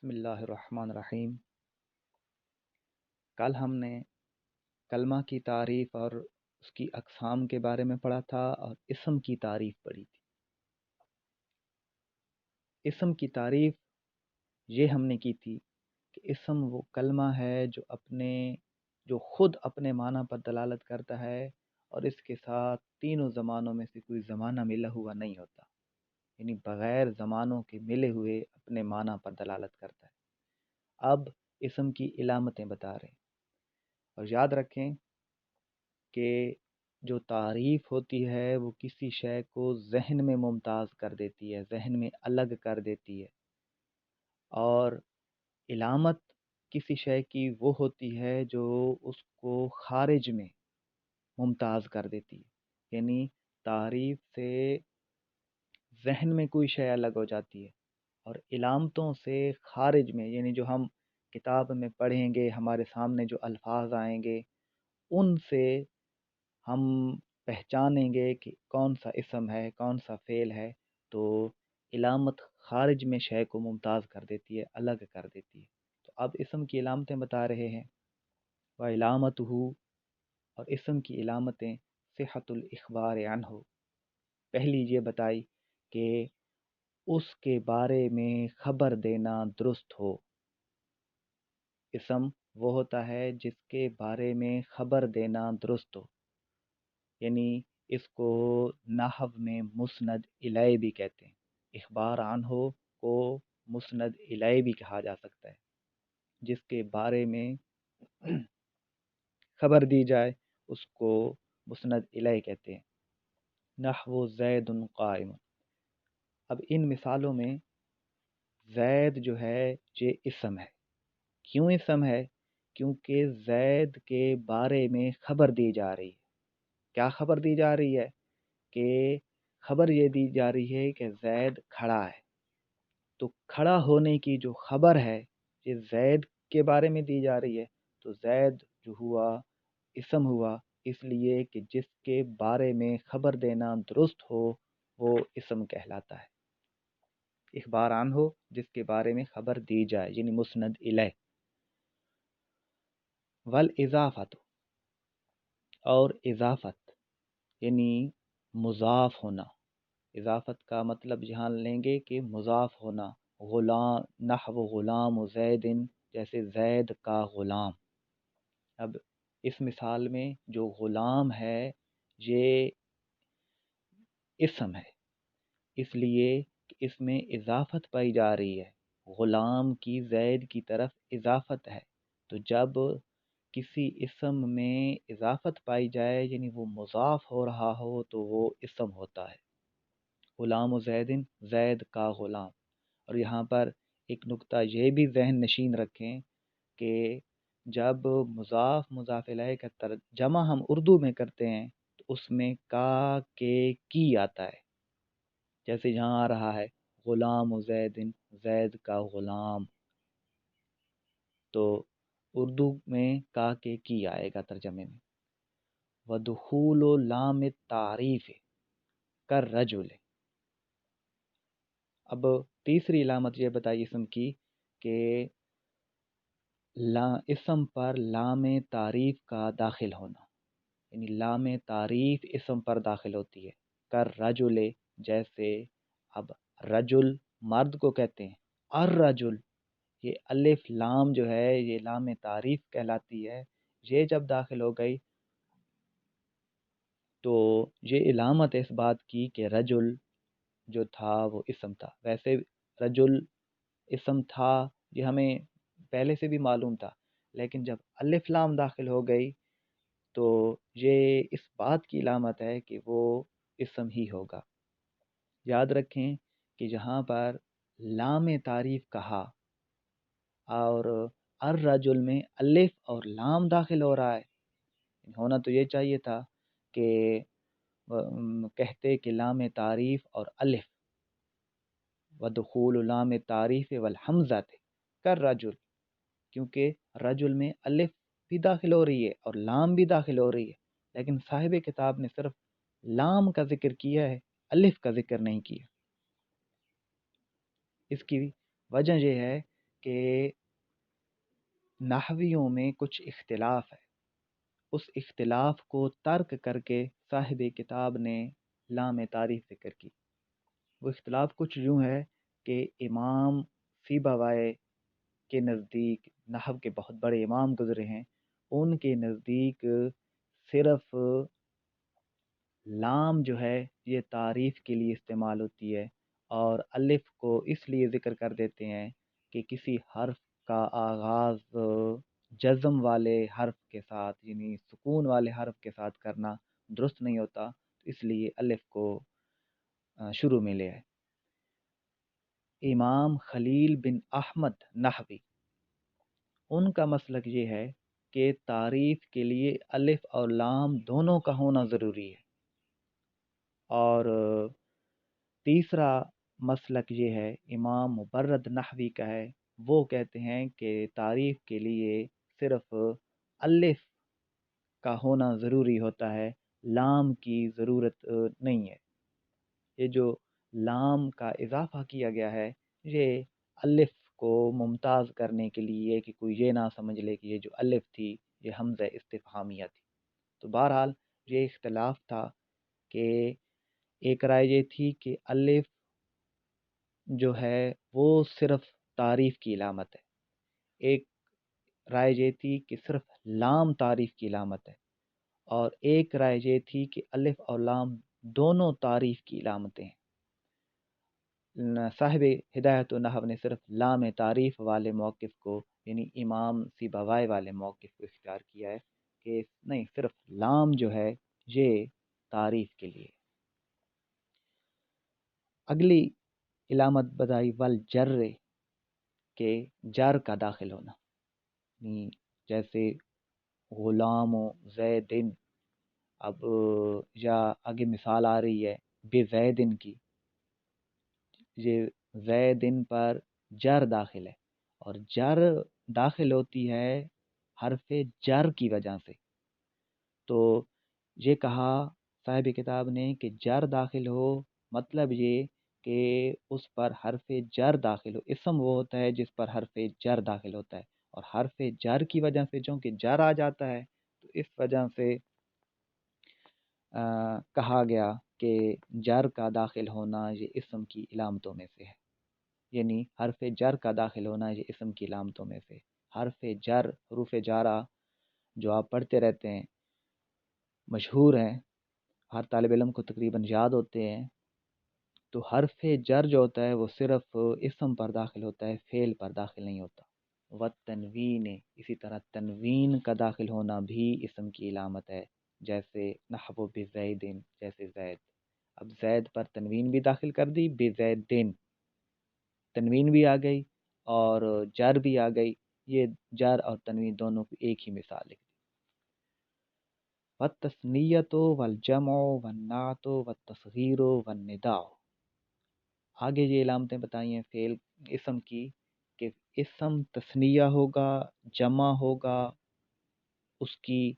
بسم اللہ الرحمن الرحیم۔ کل ہم نے کلمہ کی تعریف اور اس کی اقسام کے بارے میں پڑھا تھا اور اسم کی تعریف پڑھی تھی۔ اسم کی تعریف یہ ہم نے کی تھی کہ اسم وہ کلمہ ہے جو خود اپنے معنی پر دلالت کرتا ہے اور اس کے ساتھ تینوں زمانوں میں سے کوئی زمانہ ملا ہوا نہیں ہوتا، یعنی بغیر زمانوں کے ملے ہوئے اپنے معنی پر دلالت کرتا ہے۔ اب اسم کی علامتیں بتا رہے ہیں، اور یاد رکھیں کہ جو تعریف ہوتی ہے وہ کسی شے کو ذہن میں ممتاز کر دیتی ہے، ذہن میں الگ کر دیتی ہے، اور علامت کسی شے کی وہ ہوتی ہے جو اس کو خارج میں ممتاز کر دیتی ہے، یعنی تعریف سے ذہن میں کوئی شے الگ ہو جاتی ہے اور علامتوں سے خارج میں، یعنی جو ہم کتاب میں پڑھیں گے، ہمارے سامنے جو الفاظ آئیں گے ان سے ہم پہچانیں گے کہ کون سا اسم ہے، کون سا فعل ہے۔ تو علامت خارج میں شے کو ممتاز کر دیتی ہے، الگ کر دیتی ہے۔ تو اب اسم کی علامتیں بتا رہے ہیں۔ وَعِلَامَتُهُ، اور اسم کی علامتیں صحت الاخبار عنہ، پہلی یہ بتائی کہ اس کے بارے میں خبر دینا درست ہو۔ اسم وہ ہوتا ہے جس کے بارے میں خبر دینا درست ہو، یعنی اس کو نحو میں مسند الیہ بھی کہتے ہیں۔ اخبار عنہ کو مسند الیہ بھی کہا جا سکتا ہے، جس کے بارے میں خبر دی جائے اس کو مسند الیہ کہتے ہیں۔ نحو زید قائم، اب ان مثالوں میں زید جو ہے یہ اسم ہے۔ کیوں اسم ہے؟ کیونکہ زید کے بارے میں خبر دی جا رہی ہے۔ کیا خبر دی جا رہی ہے؟ کہ خبر یہ دی جا رہی ہے کہ زید کھڑا ہے، تو کھڑا ہونے کی جو خبر ہے یہ زید کے بارے میں دی جا رہی ہے، تو زید جو ہوا اسم ہوا، اس لیے کہ جس کے بارے میں خبر دینا درست ہو وہ اسم کہلاتا ہے۔ اخبار عنہ ہو جس کے بارے میں خبر دی جائے، یعنی مسند الیہ۔ والاضافت، اور اضافت یعنی مضاف ہونا۔ اضافت کا مطلب یہاں لیں گے کہ مضاف ہونا۔ غلام، نحو غلام زید، جیسے زید کا غلام۔ اب اس مثال میں جو غلام ہے یہ اسم ہے، اس لیے کہ اس میں اضافت پائی جا رہی ہے، غلام کی زید کی طرف اضافت ہے۔ تو جب کسی اسم میں اضافت پائی جائے، یعنی وہ مضاف ہو رہا ہو، تو وہ اسم ہوتا ہے۔ غلام زید، زید کا غلام۔ اور یہاں پر ایک نقطہ یہ بھی ذہن نشین رکھیں کہ جب مضاف مضاف الیہ کا ترجمہ ہم اردو میں کرتے ہیں تو اس میں کا کے کی آتا ہے، جیسے یہاں آ رہا ہے غلام زید، زید کا غلام، تو اردو میں کا کے کی آئے گا ترجمے میں۔ ودخول لام التعریف کالرجل، اب تیسری علامت یہ بتائی اسم کی کہ اسم پر لام تعریف کا داخل ہونا، یعنی لام تعریف اسم پر داخل ہوتی ہے۔ کالرجل، جیسے اب رجل مرد کو کہتے ہیں، الرجل، یہ الف لام جو ہے یہ لام تعریف کہلاتی ہے، یہ جب داخل ہو گئی تو یہ علامت اس بات کی کہ رجل جو تھا وہ اسم تھا۔ ویسے رجل اسم تھا یہ ہمیں پہلے سے بھی معلوم تھا، لیکن جب الف لام داخل ہو گئی تو یہ اس بات کی علامت ہے کہ وہ اسم ہی ہوگا۔ یاد رکھیں کہ جہاں پر لام تعریف کہا اور الرجل میں الف اور لام داخل ہو رہا ہے، ہونا تو یہ چاہیے تھا کہ کہتے کہ لام تعریف اور الف، ودخول لام تعریف والحمزہ تھے کالرجل، کیونکہ رجل میں الف بھی داخل ہو رہی ہے اور لام بھی داخل ہو رہی ہے، لیکن صاحب کتاب نے صرف لام کا ذکر کیا ہے، الف کا ذکر نہیں کیا۔ اس کی وجہ یہ ہے کہ نحویوں میں کچھ اختلاف ہے، اس اختلاف کو ترک کر کے صاحب کتاب نے لام تعریف ذکر کی۔ وہ اختلاف کچھ یوں ہے کہ امام سیبوائے کے نزدیک، نحو کے بہت بڑے امام گزرے ہیں، ان کے نزدیک صرف لام جو ہے یہ تعریف کے لیے استعمال ہوتی ہے، اور الف کو اس لیے ذکر کر دیتے ہیں کہ کسی حرف کا آغاز جزم والے حرف کے ساتھ، یعنی سکون والے حرف کے ساتھ کرنا درست نہیں ہوتا، اس لیے الف کو شروع میں لے آئے۔ امام خلیل بن احمد نحوی، ان کا مسلک یہ ہے کہ تعریف کے لیے الف اور لام دونوں کا ہونا ضروری ہے، اور تیسرا مسلک یہ ہے امام مبرد نحوی کا ہے، وہ کہتے ہیں کہ تعریف کے لیے صرف الف کا ہونا ضروری ہوتا ہے، لام کی ضرورت نہیں ہے۔ یہ جو لام کا اضافہ کیا گیا ہے یہ الف کو ممتاز کرنے کے لیے، کہ کوئی یہ نہ سمجھ لے کہ یہ جو الف تھی یہ حمزہ استفہامیہ تھی۔ تو بہرحال یہ اختلاف تھا کہ ایک رائے یہ تھی کہ الف جو ہے وہ صرف تعریف کی علامت ہے، ایک رائے یہ تھی کہ صرف لام تعریف کی علامت ہے، اور ایک رائے یہ تھی کہ الف اور لام دونوں تعریف کی علامتیں ہیں۔ صاحب ہدایت النحو نے صرف لام تعریف والے موقف کو، یعنی امام سیبوائے والے موقف کو اختیار کیا ہے کہ نہیں، صرف لام جو ہے یہ تعریف کے لیے۔ اگلی علامت بتائی والجر، کے جر کا داخل ہونا، یعنی جیسے غلام و زیدن، اب یا آگے مثال آ رہی ہے بے زیدن کی، یہ زیدن پر جر داخل ہے، اور جر داخل ہوتی ہے حرف جر کی وجہ سے۔ تو یہ کہا صاحب کتاب نے کہ جر داخل ہو، مطلب یہ کہ اس پر حرف جر داخل ہو۔ اسم وہ ہوتا ہے جس پر حرف جر داخل ہوتا ہے، اور حرف جر کی وجہ سے چونکہ جر آ جاتا ہے تو اس وجہ سے کہا گیا کہ جر کا داخل ہونا یہ اسم کی علامتوں میں سے ہے، یعنی حرف جر کا داخل ہونا یہ اسم کی علامتوں میں سے۔ حرف جر، حروف جارہ جو آپ پڑھتے رہتے ہیں، مشہور ہیں، ہر طالب علم کو تقریباً یاد ہوتے ہیں، تو حرف جر جو ہوتا ہے وہ صرف اسم پر داخل ہوتا ہے، فعل پر داخل نہیں ہوتا۔ والتنوین، اسی طرح تنوین کا داخل ہونا بھی اسم کی علامت ہے، جیسے نحو بزیدن، جیسے زید۔ اب زید پر تنوین بھی داخل کر دی، بزیدن، تنوین بھی آ گئی اور جر بھی آ گئی، یہ جر اور تنوین دونوں کی ایک ہی مثال لکھ دی۔ والتثنیۃ والجمع والنعت والتصغیر والنداء، آگے یہ علامتیں بتائی ہیں فعل اسم کی کہ اسم تثنیہ ہوگا، جمع ہوگا، اس کی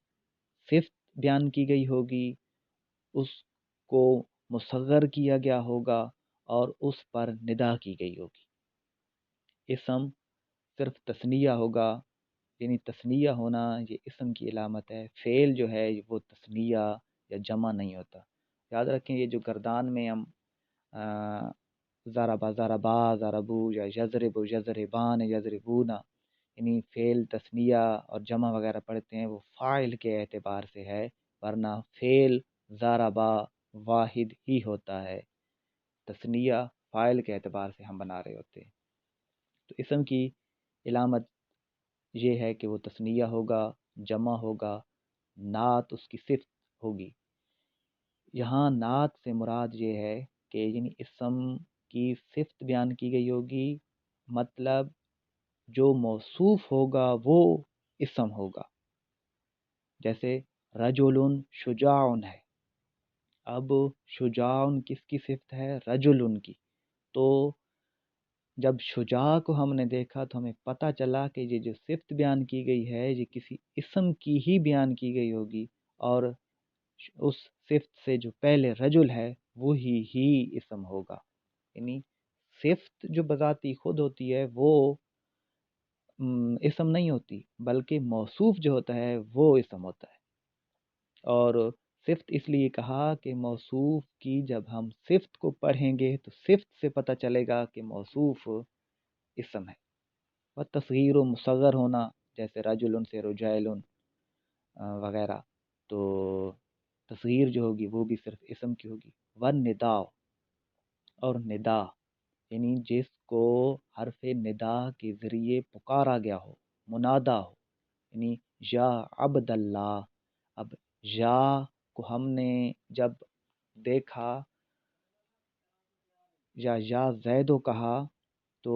صفت بیان کی گئی ہوگی، اس کو مصغر کیا گیا ہوگا، اور اس پر ندا کی گئی ہوگی۔ اسم صرف تثنیہ ہوگا، یعنی تثنیہ ہونا یہ اسم کی علامت ہے، فعل جو ہے وہ تثنیہ یا جمع نہیں ہوتا۔ یاد رکھیں یہ جو گردان میں ہم ضربا ضربا ضربو یا یضرب یضربان یضربون، یعنی فعل تثنیہ اور جمع وغیرہ پڑھتے ہیں، وہ فاعل کے اعتبار سے ہے، ورنہ فعل ضربا واحد ہی ہوتا ہے، تثنیہ فاعل کے اعتبار سے ہم بنا رہے ہوتے ہیں۔ تو اسم کی علامت یہ ہے کہ وہ تثنیہ ہوگا، جمع ہوگا، نعت اس کی صفت ہوگی۔ یہاں نعت سے مراد یہ ہے کہ یعنی اسم کی صفت بیان کی گئی ہوگی، مطلب جو موصوف ہوگا وہ اسم ہوگا، جیسے رجل شجاع ہے، اب شجاع کس کی صفت ہے؟ رجل کی، تو جب شجاع کو ہم نے دیکھا تو ہمیں پتہ چلا کہ یہ جو صفت بیان کی گئی ہے یہ کسی اسم کی ہی بیان کی گئی ہوگی، اور اس صفت سے جو پہلے رجل ہے وہی ہی اسم ہوگا، یعنی صفت جو بذاتی خود ہوتی ہے وہ اسم نہیں ہوتی، بلکہ موصوف جو ہوتا ہے وہ اسم ہوتا ہے۔ اور صفت اس لیے کہا کہ موصوف کی جب ہم صفت کو پڑھیں گے تو صفت سے پتہ چلے گا کہ موصوف اسم ہے۔ اور تصغیر و مصغر ہونا جیسے رجل سے رجال وغیرہ، تو تصغیر جو ہوگی وہ بھی صرف اسم کی ہوگی۔ والندا، اور ندا یعنی جس کو حرف ندا کے ذریعے پکارا گیا ہو، منادا ہو، یعنی یا عبد اللہ۔ اب یا کو ہم نے جب دیکھا یا زیدو کہا تو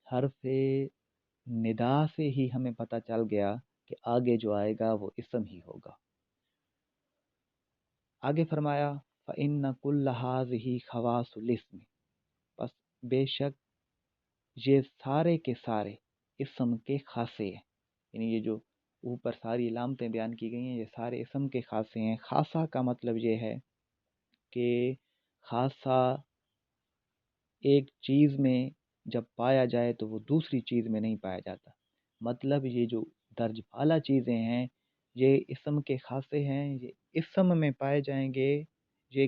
حرف ندا سے ہی ہمیں پتہ چل گیا کہ آگے جو آئے گا وہ اسم ہی ہوگا۔ آگے فرمایا فَإِنَّ كُلَّ هَٰذِهِ خَوَاصُ الْاسْمِ، پس بے شک یہ سارے کے سارے اسم کے خاصے ہیں، یعنی یہ جو اوپر ساری علامتیں بیان کی گئی ہیں یہ سارے اسم کے خاصے ہیں۔ خاصہ کا مطلب یہ ہے کہ خاصہ ایک چیز میں جب پایا جائے تو وہ دوسری چیز میں نہیں پایا جاتا، مطلب یہ جو درج بالا چیزیں ہیں یہ اسم کے خاصے ہیں، یہ اسم میں پائے جائیں گے، یہ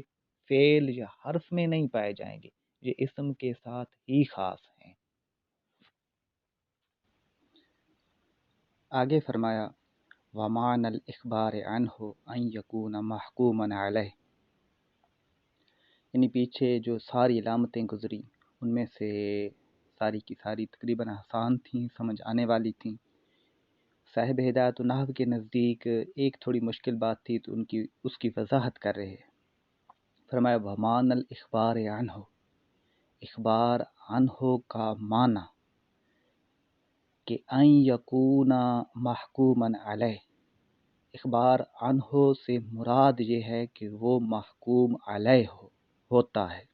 فعل یا حرف میں نہیں پائے جائیں گے، یہ اسم کے ساتھ ہی خاص ہیں۔ آگے فرمایا وَمَعْنَى الْإِخْبَارِ عَنْهُ أَنْ يَكُونَ مَحْكُومًا عَلَيْهِ، یعنی پیچھے جو ساری علامتیں گزری ان میں سے ساری کی ساری تقریباً آسان تھیں، سمجھ آنے والی تھیں۔ صاحب ہدایت النحو کے نزدیک ایک تھوڑی مشکل بات تھی تو اس کی وضاحت کر رہے ہیں۔ فرمایا وَمَعْنَى الْإِخْبَارِ عَنْهُ، اخبار عنہ کا معنی کہ ان یکون محکوما علیہ، اخبار عنہ سے مراد یہ ہے کہ وہ محکوم علیہ ہوتا ہے۔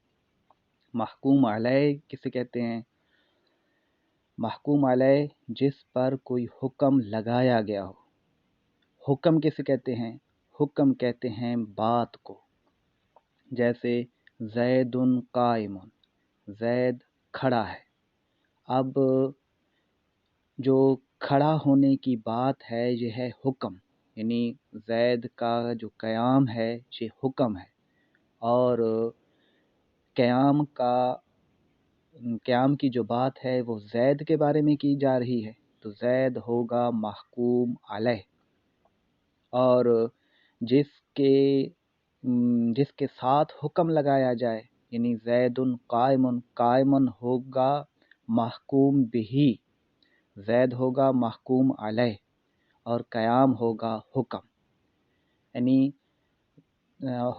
محکوم علیہ کسے کہتے ہیں؟ محکوم علیہ جس پر کوئی حکم لگایا گیا ہو۔ حکم کسے کہتے ہیں؟ حکم کہتے ہیں بات کو، جیسے زید قائم، زید کھڑا ہے۔ اب جو کھڑا ہونے کی بات ہے یہ ہے حکم، یعنی زید کا جو قیام ہے یہ حکم ہے، اور قیام کی جو بات ہے وہ زید کے بارے میں کی جا رہی ہے تو زید ہوگا محکوم علیہ، اور جس کے ساتھ حکم لگایا جائے یعنی زید قائم، قائم ہوگا محکوم بہی، زید ہوگا محکوم علیہ، اور قیام ہوگا حکم۔ یعنی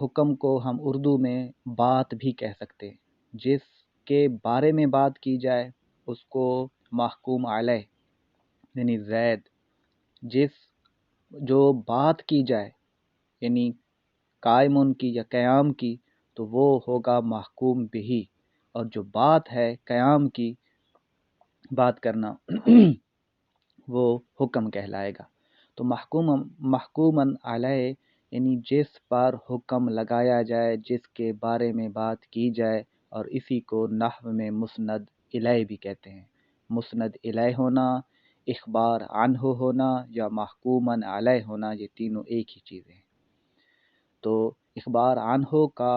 حکم کو ہم اردو میں بات بھی کہہ سکتے ہیں، جس کے بارے میں بات کی جائے اس کو محکوم علیہ یعنی زید، جو بات کی جائے یعنی قائم کی یا قیام کی تو وہ ہوگا محکوم بہی، اور جو بات ہے قیام کی بات کرنا وہ حکم کہلائے گا۔ تو محکوماً علیہ یعنی جس پر حکم لگایا جائے، جس کے بارے میں بات کی جائے، اور اسی کو نحو میں مسند الیہ بھی کہتے ہیں۔ مسند الیہ ہونا، اخبار عنہ ہونا یا محکوماً علیہ ہونا، یہ تینوں ایک ہی چیزیں ہیں۔ تو اخبار عنہ کا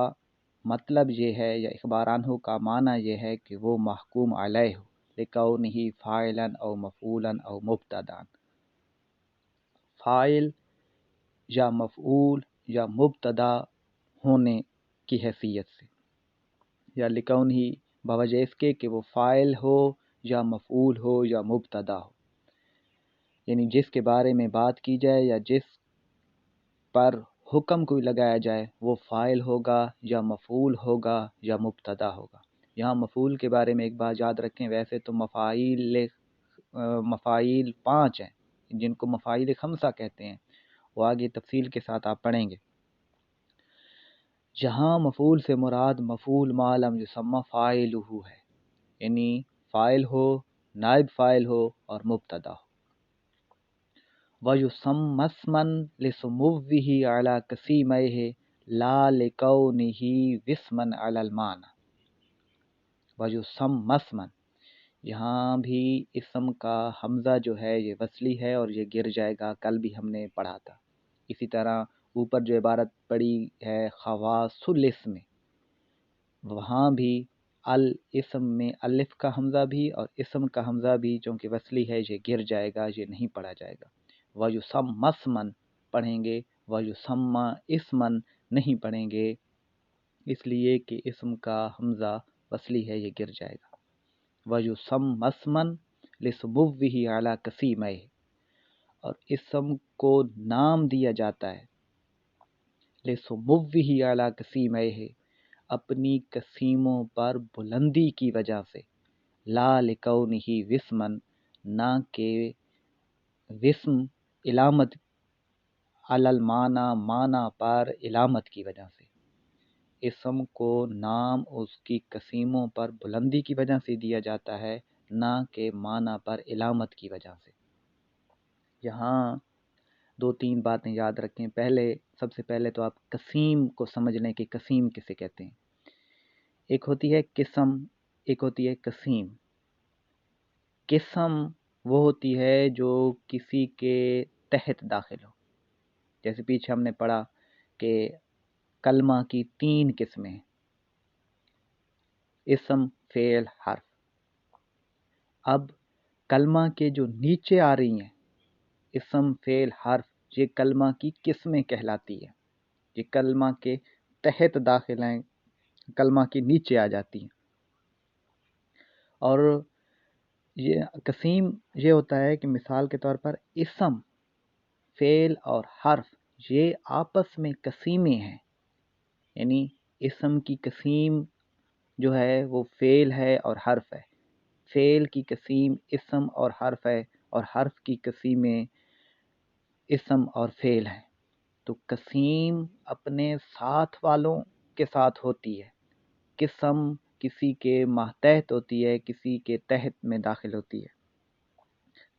مطلب یہ ہے یا اخبار عنہ کا معنی یہ ہے کہ وہ محکوم علیہ ہو، لکونہ فاعلا او مفعولا او مبتدا، فاعل یا مفعول یا مبتدا ہونے کی حیثیت سے، یا لکونہ بوجہ اس کے کہ وہ فاعل ہو یا مفعول ہو یا مبتدا ہو، یعنی جس کے بارے میں بات کی جائے یا جس پر حکم کوئی لگایا جائے وہ فاعل ہوگا یا مفعول ہوگا یا مبتدا ہوگا۔ یہاں مفعول کے بارے میں ایک بات یاد رکھیں، ویسے تو مفاعیل 5 ہیں جن کو مفاعیل خمسہ کہتے ہیں، وہ آگے تفصیل کے ساتھ آپ پڑھیں گے۔ جہاں مفعول سے مراد مفعول ما لم یسمى فاعلہ ہے، یعنی فاعل ہو، نائب فاعل ہو اور مبتدا ہو۔ وَيُسَمَّى اسْمًا لِسُمُوِّهِ عَلَى قِسْمَيْهِ لَا لِكَوْنِهِ وِسْمًا عَلَى الْمَعْنَى۔ وَيُسَمَّى اسْمًا، یہاں بھی اسم کا حمزہ جو ہے یہ وصلی ہے اور یہ گر جائے گا، کل بھی ہم نے پڑھا تھا۔ اسی طرح اوپر جو عبارت پڑھی ہے خواص الاسم، وہاں بھی الاسم میں الف کا حمزہ بھی اور اسم کا حمزہ بھی چونکہ وصلی ہے یہ گر جائے گا، یہ نہیں پڑھا جائے گا۔ وَيُسَمَّ اسْمًا پڑھیں گے، وَيُسَمَّ اسْمًا نہیں پڑھیں گے، اس لیے کہ اسم کا حمزہ وصلی ہے یہ گر جائے گا۔ وَيُسَمَّ اسْمًا لِسُمُوِّهِ عَلَى قَسِيمَيْهِ، اور اسم کو نام دیا جاتا ہے لِسُمُوِّهِ عَلَى قَسِيمَيْهِ، اپنی قسیموں پر بلندی کی وجہ سے، لا لِكَوْنِهِ وِسْمًا، نہ کہ وسم علامت، علی المعنی معنی پر علامت کی وجہ سے۔ اسم کو نام اس کی قسیموں پر بلندی کی وجہ سے دیا جاتا ہے، نہ کہ معنی پر علامت کی وجہ سے۔ یہاں دو تین باتیں یاد رکھیں۔ سب سے پہلے تو آپ قسیم کو سمجھ لیں کہ قسیم کسے کہتے ہیں۔ ایک ہوتی ہے قسم، ایک ہوتی ہے قسیم۔ قسم وہ ہوتی ہے جو کسی کے تحت داخل ہو، جیسے پیچھے ہم نے پڑھا کہ کلمہ کی 3 قسمیں ہیں، اسم، فعل، حرف۔ اب کلمہ کے جو نیچے آ رہی ہیں اسم، فعل، حرف، یہ کلمہ کی قسمیں کہلاتی ہیں، یہ کلمہ کے تحت داخل ہیں، کلمہ کے نیچے آ جاتی ہیں۔ اور یہ قسیم یہ ہوتا ہے کہ مثال کے طور پر اسم، فعل اور حرف یہ آپس میں قسیمیں ہیں، یعنی اسم کی قسیم جو ہے وہ فعل ہے اور حرف ہے، فعل کی قسیم اسم اور حرف ہے، اور حرف کی قسیمیں اسم اور فعل ہیں۔ تو قسیم اپنے ساتھ والوں کے ساتھ ہوتی ہے، قسم کسی کے ماتحت ہوتی ہے، کسی کے تحت میں داخل ہوتی ہے۔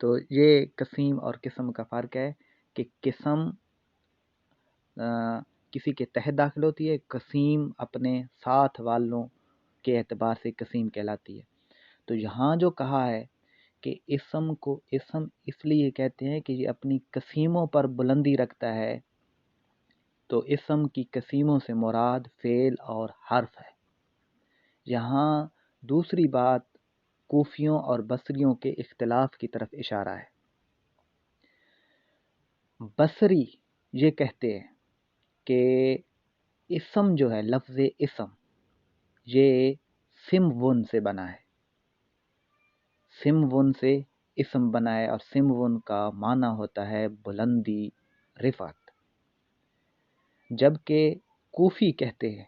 تو یہ قسیم اور قسم کا فرق ہے کہ قسم کسی کے تحت داخل ہوتی ہے، قسیم اپنے ساتھ والوں کے اعتبار سے قسیم کہلاتی ہے۔ تو یہاں جو کہا ہے کہ اسم کو اسم اس لیے کہتے ہیں کہ یہ اپنی قسیموں پر بلندی رکھتا ہے، تو اسم کی قسیموں سے مراد فعل اور حرف ہے۔ یہاں دوسری بات کوفیوں اور بصریوں کے اختلاف کی طرف اشارہ ہے۔ بصری یہ کہتے ہیں کہ اسم جو ہے، لفظ اسم یہ سمون سے بنا ہے، سمون سے اسم بنا ہے، اور سمون کا معنی ہوتا ہے بلندی، رفعت۔ جبکہ کوفی کہتے ہیں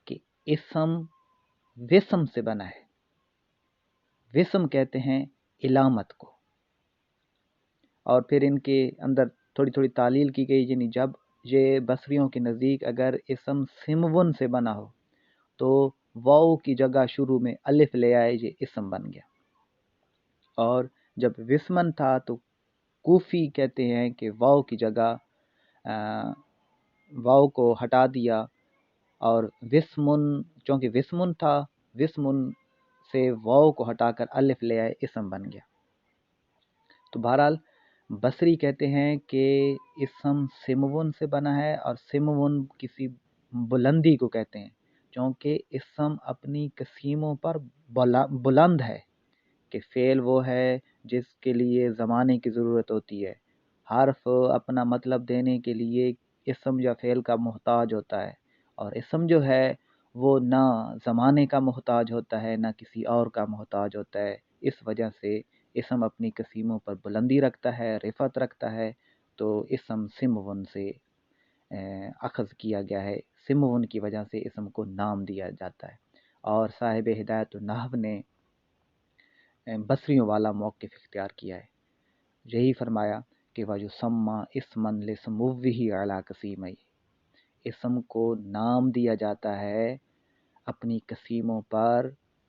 کہ اسم وسم سے بنا ہے، وسم کہتے ہیں علامت کو، اور پھر ان کے اندر تھوڑی تھوڑی تعلیل کی گئی، یعنی جب یہ بصریوں کے نزدیک اگر اسم سمون سے بنا ہو تو واو کی جگہ شروع میں الف لے آئے، یہ اسم بن گیا، اور جب وسمن تھا تو کوفی کہتے ہیں کہ واو کی جگہ واو کو ہٹا دیا، اور وسمن چونکہ وسمن تھا، وسمن سے واو کو ہٹا کر الف لے آئے، اسم بن گیا۔ تو بہرحال بصری کہتے ہیں کہ اسم سمون سے بنا ہے، اور سمون کسی بلندی کو کہتے ہیں، چونکہ اسم اپنی قسیموں پر بلند ہے، کہ فعل وہ ہے جس کے لیے زمانے کی ضرورت ہوتی ہے، حرف اپنا مطلب دینے کے لیے اسم یا فعل کا محتاج ہوتا ہے، اور اسم جو ہے وہ نہ زمانے کا محتاج ہوتا ہے نہ کسی اور کا محتاج ہوتا ہے۔ اس وجہ سے اسم اپنی قسیموں پر بلندی رکھتا ہے، رفعت رکھتا ہے، تو اسم سمون سے اخذ کیا گیا ہے، سمون کی وجہ سے اسم کو نام دیا جاتا ہے۔ اور صاحب ہدایت النحو نے بصریوں والا موقف اختیار کیا ہے، یہی فرمایا کہ وَيُسَمَّى اسمًا لِسُمُوِّهِ عَلَى قَسِيمَيْهِ، اسم کو نام دیا جاتا ہے اپنی قسیموں پر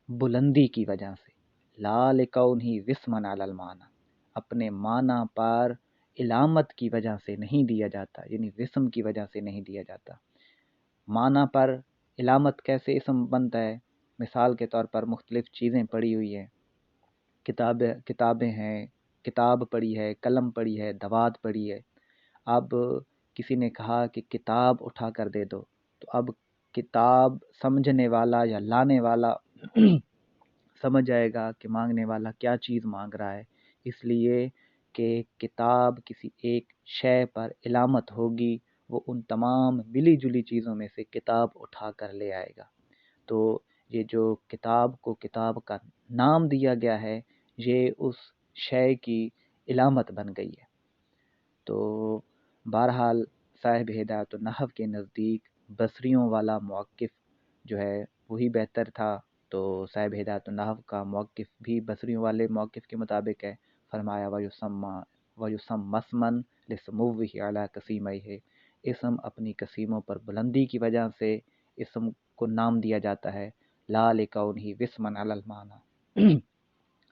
بلندی کی وجہ سے، لا لِكَوْنِهِ وِسْمًا عَلَى الْمَعْنَى، اپنے معنی پر علامت کی وجہ سے نہیں دیا جاتا، یعنی وسم کی وجہ سے نہیں دیا جاتا۔ معنی پر علامت کیسے اسم بنتا ہے؟ مثال کے طور پر مختلف چیزیں پڑی ہوئی ہیں، کتابیں ہیں، کتاب پڑھی ہے، قلم پڑھی ہے، دوات پڑھی ہے۔ اب کسی نے کہا کہ کتاب اٹھا کر دے دو، تو اب کتاب سمجھنے والا یا لانے والا سمجھ جائے گا کہ مانگنے والا کیا چیز مانگ رہا ہے، اس لیے کہ کتاب کسی ایک شے پر علامت ہوگی، وہ ان تمام ملی جلی چیزوں میں سے کتاب اٹھا کر لے آئے گا۔ تو یہ جو کتاب کو کتاب کا نام دیا گیا ہے، یہ اس شے کی علامت بن گئی ہے۔ تو بہرحال صاحب ہدایت النحو کے نزدیک بصریوں والا موقف جو ہے وہی بہتر تھا، تو صاحب ہدایت النحو کا موقف بھی بصریوں والے موقف کے مطابق ہے۔ فرمایا وَيُسَمَّ اسْمًا لِسُمُوِّهِ عَلَىٰ قَسِیمَیْهِ، اسم اپنی قسیموں پر بلندی کی وجہ سے اسم کو نام دیا جاتا ہے، لا لِکَوْنِهِ وِسْمًا عَلَى الْمَعْنَىٰ،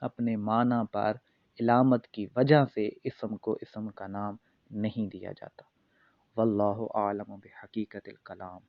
اپنے معنی پر علامت کی وجہ سے اسم کو اسم کا نام نہیں دیا جاتا۔ واللہ اعلم بحقیقت الکلام۔